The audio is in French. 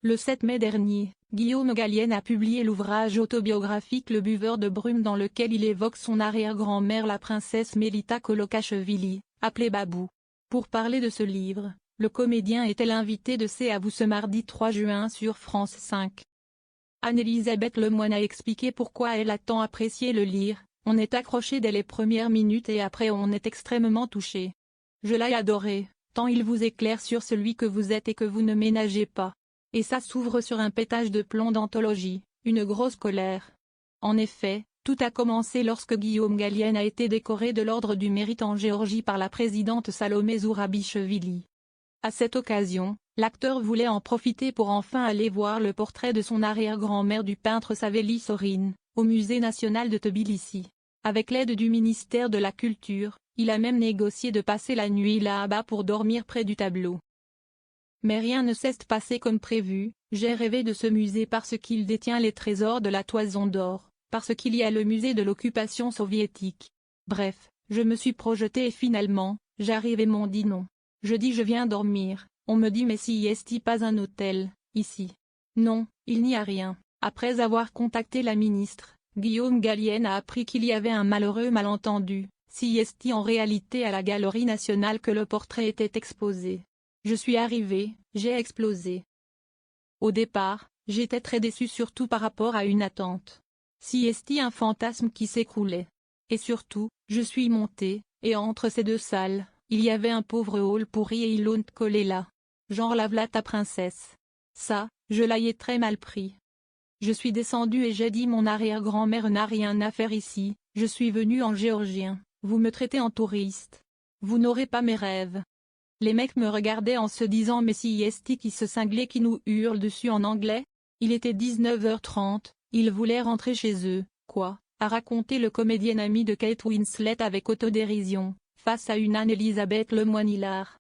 Le 7 mai dernier, Guillaume Gallienne a publié l'ouvrage autobiographique Le Buveur de brume dans lequel il évoque son arrière-grand-mère la princesse Mélita Colocachevilli, appelée Babou. Pour parler de ce livre, le comédien était l'invité de C'est à vous ce mardi 3 juin sur France 5. Anne-Elisabeth Lemoine a expliqué pourquoi elle a tant apprécié le lire. On est accroché dès les premières minutes et après on est extrêmement touché. Je l'ai adoré, tant il vous éclaire sur celui que vous êtes et que vous ne ménagez pas. Et ça s'ouvre sur un pétage de plomb d'anthologie, une grosse colère. En effet, tout a commencé lorsque Guillaume Gallienne a été décoré de l'Ordre du Mérite en Géorgie par la présidente Salomé Zourabichvili. À cette occasion, l'acteur voulait en profiter pour enfin aller voir le portrait de son arrière-grand-mère du peintre Saveli Sorine, au Musée national de Tbilissi. Avec l'aide du ministère de la Culture, il a même négocié de passer la nuit là-bas pour dormir près du tableau. Mais rien ne s'est passé comme prévu. J'ai rêvé de ce musée parce qu'il détient les trésors de la Toison d'Or, parce qu'il y a le musée de l'occupation soviétique. Bref, je me suis projeté et finalement, j'arrive et m'ont dit non. Je dis je viens dormir, on me dit mais si est-il pas un hôtel, ici? Non, il n'y a rien. Après avoir contacté la ministre, Guillaume Gallienne a appris qu'il y avait un malheureux malentendu, si est-il en réalité à la Galerie nationale que le portrait était exposé. Je suis arrivé, j'ai explosé. Au départ, j'étais très déçu surtout par rapport à une attente. Si est-il un fantasme qui s'écroulait. Et surtout, je suis monté, et entre ces deux salles, il y avait un pauvre hall pourri et ils l'ont collé là. Genre la v'là ta princesse. Ça, je l'ai très mal pris. Je suis descendu et j'ai dit mon arrière-grand-mère n'a rien à faire ici, je suis venu en géorgien, vous me traitez en touriste. Vous n'aurez pas mes rêves. Les mecs me regardaient en se disant mais si est-il qui se cinglait qui nous hurle dessus en anglais? Il était 19h30, ils voulaient rentrer chez eux, quoi, a raconté le comédien ami de Kate Winslet avec autodérision, face à une Anne-Elisabeth Lemoine hilar.